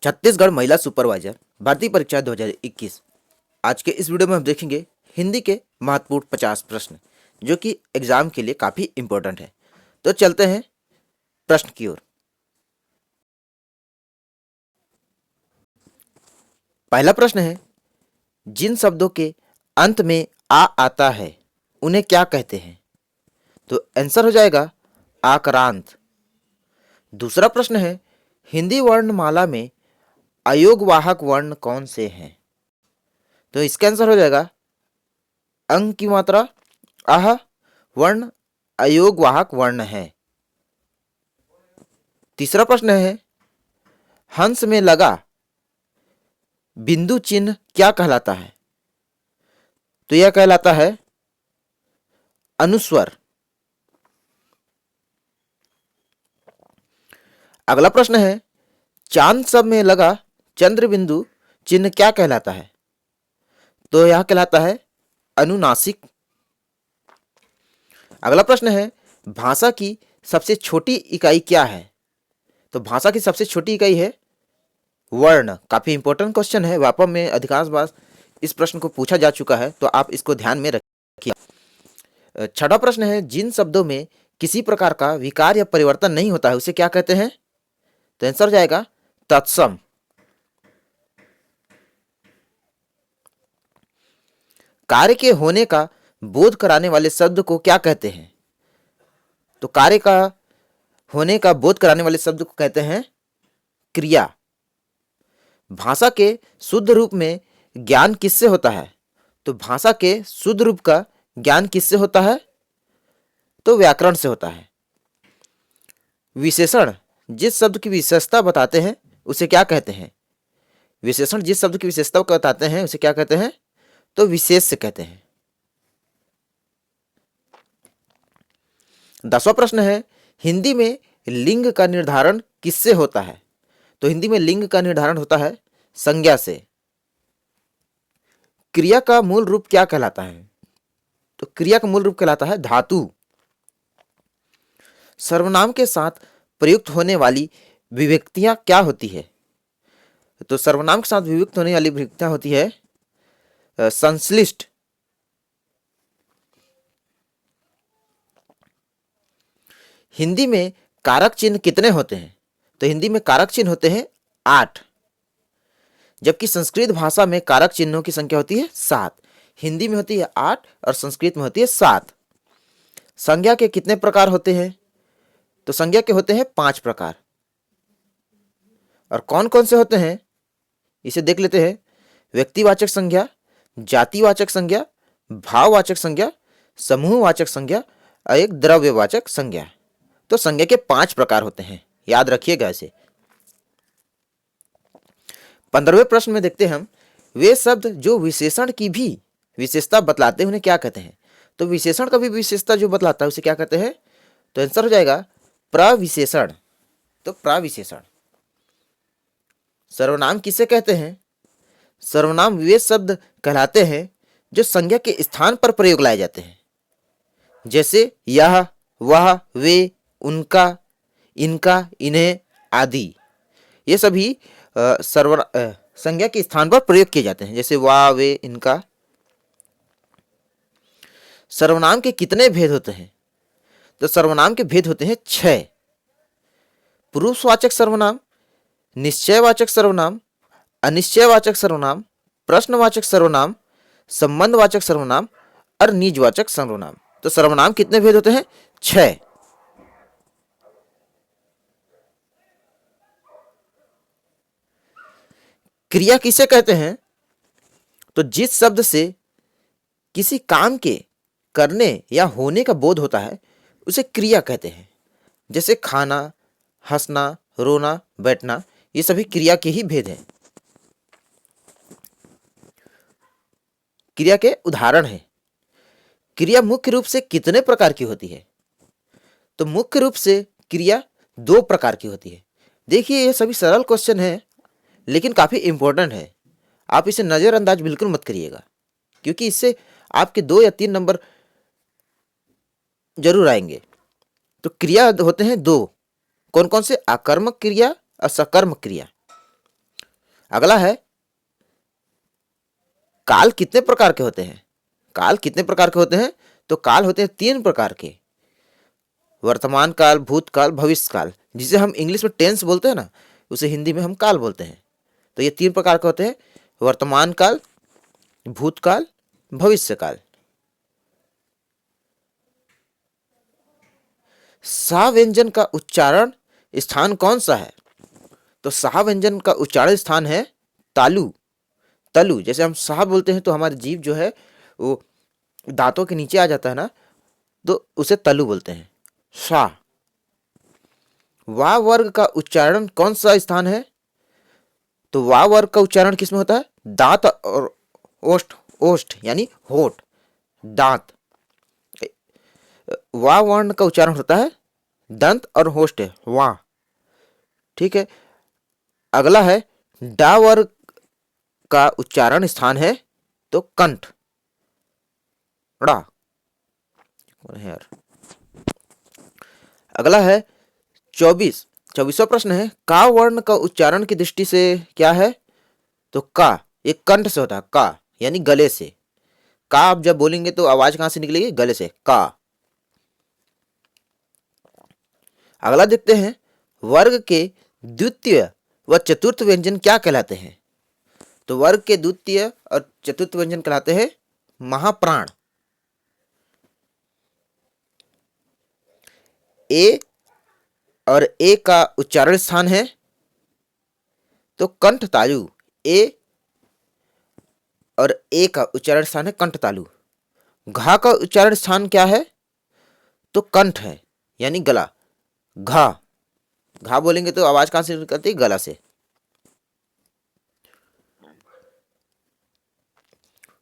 छत्तीसगढ़ महिला सुपरवाइजर भर्ती परीक्षा 2021। आज के इस वीडियो में हम देखेंगे हिंदी के महत्वपूर्ण 50 प्रश्न जो कि एग्जाम के लिए काफ़ी इम्पोर्टेंट है। तो चलते हैं प्रश्न की ओर। पहला प्रश्न है, जिन शब्दों के अंत में आ आता है उन्हें क्या कहते हैं? तो आंसर हो जाएगा आक्रांत। दूसरा प्रश्न है, हिंदी वर्णमाला में अयोगवाहक वर्ण कौन से हैं? तो इसका आंसर हो जाएगा अंग की मात्रा आह वर्ण अयोगवाहक वर्ण है। तीसरा प्रश्न है, हंस में लगा बिंदु चिन्ह क्या कहलाता है? तो यह कहलाता है अनुस्वर। अगला प्रश्न है, चांद सब में लगा चंद्र बिंदु चिन्ह क्या कहलाता है? तो यह कहलाता है अनुनासिक। अगला प्रश्न है, भाषा की सबसे छोटी इकाई क्या है? तो भाषा की सबसे छोटी इकाई है वर्ण। काफी इंपॉर्टेंट क्वेश्चन है, व्यापक में अधिकांश बार इस प्रश्न को पूछा जा चुका है, तो आप इसको ध्यान में रखिए। छठा प्रश्न है, जिन शब्दों में किसी प्रकार का विकार या परिवर्तन नहीं होता है उसे क्या कहते हैं? तो आंसर हो जाएगा तत्सम। कार्य के होने का बोध कराने वाले शब्द को क्या कहते हैं? तो कार्य का होने का बोध कराने वाले शब्द को कहते हैं क्रिया। भाषा के शुद्ध रूप में ज्ञान किससे होता है? तो भाषा के शुद्ध रूप का ज्ञान किससे होता है? तो व्याकरण से होता है। विशेषण जिस शब्द की विशेषता बताते हैं उसे क्या कहते हैं? विशेषण जिस शब्द की विशेषता को बताते हैं उसे क्या कहते हैं? तो विशेष से कहते हैं। 10वां प्रश्न है, हिंदी में लिंग का निर्धारण किससे होता है? तो हिंदी में लिंग का निर्धारण होता है संज्ञा से। क्रिया का मूल रूप क्या कहलाता है? तो क्रिया का मूल रूप कहलाता है धातु। सर्वनाम के साथ प्रयुक्त होने वाली विभक्तियां क्या होती है? तो सर्वनाम के साथ विभक्त होने वाली विभक्तियां होती है संश्लिष्ट। हिंदी में कारक चिन्ह कितने होते हैं? तो हिंदी में कारक चिन्ह होते हैं 8, जबकि संस्कृत भाषा में कारक चिन्हों की संख्या होती है 7। हिंदी में होती है 8 और संस्कृत में होती है 7। संज्ञा के कितने प्रकार होते हैं? तो संज्ञा के होते हैं 5 प्रकार। और कौन कौन से होते हैं इसे देख लेते हैं। व्यक्तिवाचक संज्ञा, जातिवाचक संज्ञा, भाववाचक संज्ञा, समूहवाचक संज्ञा और एक द्रव्यवाचक संज्ञा। तो संज्ञा के 5 प्रकार होते हैं, याद रखिएगा इसे। 15वें प्रश्न में देखते हैं हम, वे शब्द जो विशेषण की भी विशेषता बतलाते हैं उन्हें क्या कहते हैं? तो विशेषण का भी विशेषता जो बतलाता है उसे क्या कहते हैं? तो आंसर हो जाएगा प्रविशेषण। तो प्रविशेषण। सर्वनाम किसे कहते हैं? सर्वनाम वे शब्द कहलाते हैं जो संज्ञा के स्थान पर प्रयोग लाए जाते हैं, जैसे यह, वह, वे, उनका, इनका, इन्हें आदि। ये सभी संज्ञा के स्थान पर प्रयोग किए जाते हैं, जैसे वह, वे, इनका। सर्वनाम के कितने भेद होते हैं? तो सर्वनाम के भेद होते हैं 6। पुरुषवाचक सर्वनाम, निश्चयवाचक सर्वनाम, अनिश्चयवाचक सर्वनाम, प्रश्नवाचक सर्वनाम, संबंधवाचक सर्वनाम और निजवाचक सर्वनाम। तो सर्वनाम कितने भेद होते हैं? 6। क्रिया किसे कहते हैं? तो जिस शब्द से किसी काम के करने या होने का बोध होता है उसे क्रिया कहते हैं, जैसे खाना, हंसना, रोना, बैठना। ये सभी क्रिया के ही भेद हैं। क्रिया के उदाहरण हैं। क्रिया मुख्य रूप से कितने प्रकार की होती है? तो मुख्य रूप से क्रिया 2 प्रकार की होती है। देखिए, ये सभी सरल क्वेश्चन है लेकिन काफी इंपॉर्टेंट है। आप इसे नजरअंदाज बिल्कुल मत करिएगा, क्योंकि इससे आपके 2 या 3 नंबर जरूर आएंगे। तो क्रिया होते हैं 2। कौन कौन से? आकर्मक क्रिया और सकर्मक क्रिया। अगला है काल कितने प्रकार के होते हैं? काल कितने प्रकार के होते हैं? तो काल होते हैं 3 प्रकार के, वर्तमान काल, भूतकाल, भविष्य काल। जिसे हम इंग्लिश में टेंस बोलते हैं ना, उसे हिंदी में हम काल बोलते हैं। तो ये 3 प्रकार के होते हैं, वर्तमान काल, भूतकाल, भविष्य काल। सा व्यंजन का उच्चारण स्थान कौन सा है? तो सा व्यंजन का उच्चारण स्थान है तालु, तलु। जैसे हम सा बोलते हैं तो हमारी जीभ जो है वो दांतों के नीचे आ जाता है ना, तो उसे तलु बोलते हैं, सा। वा वर्ग का उच्चारण कौन सा स्थान है? तो वा वर्ग का उच्चारण किसमें होता है? दांत और ओष्ठ, ओष्ठ यानी होठ, दांत। वा वर्ण का उच्चारण होता है दंत और होष्ठ, वा। ठीक है। अगला है डा वर्ग का उच्चारण स्थान है तो कंठ, ड़ा। यार अगला है 24वां प्रश्न है का वर्ण का उच्चारण की दृष्टि से क्या है? तो का ये कंठ से होता है, का यानी गले से। का आप जब बोलेंगे तो आवाज कहां से निकलेगी? गले से, का। अगला देखते हैं वर्ग के द्वितीय व चतुर्थ व्यंजन क्या कहलाते हैं? तो वर्ग के द्वितीय और चतुर्थ व्यंजन कहलाते हैं महाप्राण। ए और ए का उच्चारण स्थान है तो कंठ तालु, ए और ए का उच्चारण स्थान है कंठ तालु। घा का उच्चारण स्थान क्या है? तो कंठ है यानी गला, घा। घा बोलेंगे तो आवाज कहां से निकलती है? गला से।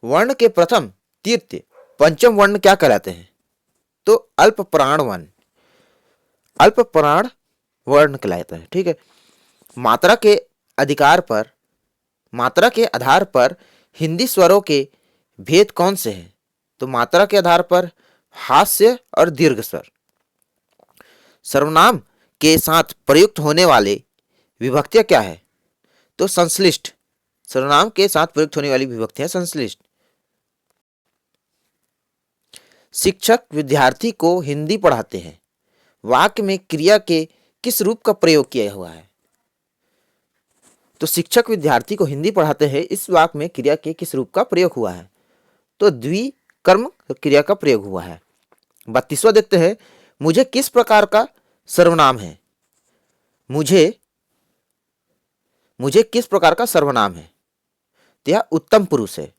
वर्ण के प्रथम, तृतीय, पंचम वर्ण क्या कहलाते हैं? तो अल्प प्राण वर्ण, अल्प प्राण वर्ण कहलाता है। ठीक है। मात्रा के अधिकार पर, मात्रा के आधार पर हिंदी स्वरों के भेद कौन से हैं? तो मात्रा के आधार पर हास्य और दीर्घ स्वर। सर्वनाम के साथ प्रयुक्त होने वाले विभक्तियां क्या है? तो संश्लिष्ट। सर्वनाम के साथ प्रयुक्त होने वाली विभक्तियां संश्लिष्ट। शिक्षक विद्यार्थी को हिंदी पढ़ाते हैं, वाक्य में क्रिया के किस रूप का प्रयोग किया हुआ है? तो शिक्षक विद्यार्थी को हिंदी पढ़ाते हैं, इस वाक्य में क्रिया के किस रूप का प्रयोग हुआ है? तो द्विकर्म क्रिया का प्रयोग हुआ है। 32वां देखते हैं मुझे किस प्रकार का सर्वनाम है? मुझे, मुझे किस प्रकार का सर्वनाम है? तो यह उत्तम पुरुष है।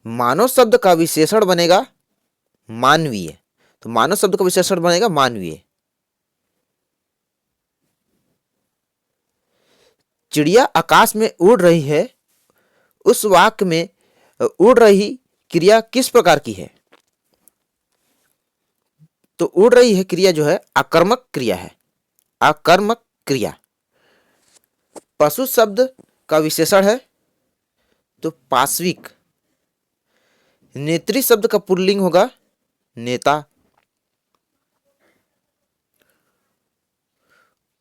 मानव शब्द का विशेषण बनेगा मानवीय। तो मानव शब्द का विशेषण बनेगा मानवीय। चिड़िया आकाश में उड़ रही है, उस वाक्य में उड़ रही क्रिया किस प्रकार की है? तो उड़ रही है क्रिया जो है आकर्मक क्रिया है, आकर्मक क्रिया। पशु शब्द का विशेषण है तो पाश्विक। नेत्री शब्द का पुल्लिंग होगा नेता।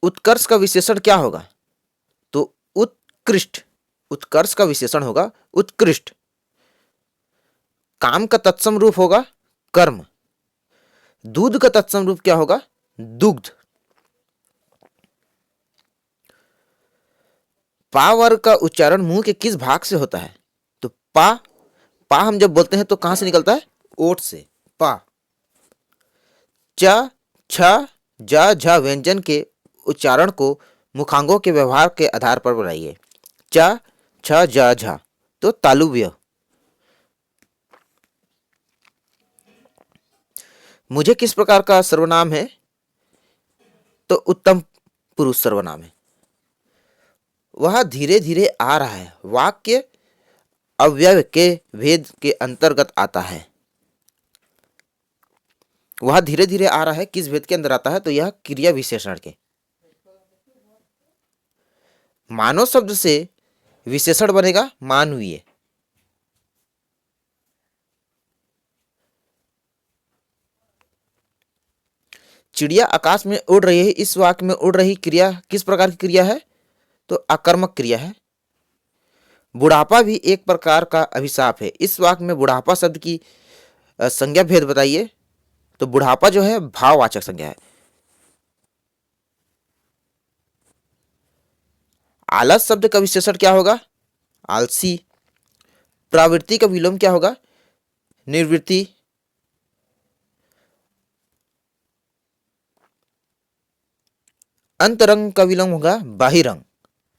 उत्कर्ष का विशेषण क्या होगा? तो उत्कृष्ट। उत्कर्ष का विशेषण होगा उत्कृष्ट। काम का तत्सम रूप होगा कर्म। दूध का तत्सम रूप क्या होगा? दुग्ध। पा वर्ग का उच्चारण मुंह के किस भाग से होता है? तो पा, पा हम जब बोलते हैं तो कहां से निकलता है? ओठ से, पा। च, छ, ज, झ व्यंजन के उच्चारण को मुखांगों के व्यवहार के आधार पर बनाइए। च, छ, ज, झ तो तालुव्य। मुझे किस प्रकार का सर्वनाम है? तो उत्तम पुरुष सर्वनाम है। वह धीरे धीरे आ रहा है, वाक्य अव्यय के भेद के अंतर्गत आता है। वह धीरे धीरे आ रहा है किस भेद के अंदर आता है? तो यह क्रिया विशेषण के। मानव शब्द से विशेषण बनेगा मानवीय। चिड़िया आकाश में उड़ रही है, इस वाक्य में उड़ रही क्रिया किस प्रकार की क्रिया है? तो आकर्मक क्रिया है। बुढ़ापा भी एक प्रकार का अभिशाप है, इस वाक्य में बुढ़ापा शब्द की संज्ञा भेद बताइए। तो बुढ़ापा जो है भाववाचक संज्ञा है। आलस शब्द का विशेषण क्या होगा? आलसी। प्रवृत्ति का विलोम क्या होगा? निर्वृत्ति। अंतरंग का विलोम होगा बाहिरंग,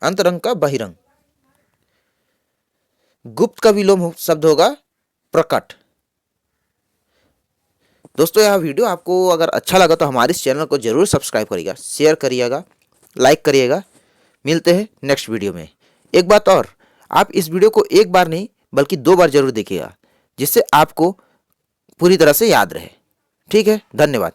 अंतरंग का बहिरंग। गुप्त का विलोम शब्द होगा प्रकट। दोस्तों यह वीडियो आपको अगर अच्छा लगा तो हमारे इस चैनल को जरूर सब्सक्राइब करिएगा, शेयर करिएगा, लाइक करिएगा। मिलते हैं नेक्स्ट वीडियो में। एक बात और, आप इस वीडियो को एक बार नहीं बल्कि 2 बार जरूर देखिएगा, जिससे आपको पूरी तरह से याद रहे। ठीक है, धन्यवाद।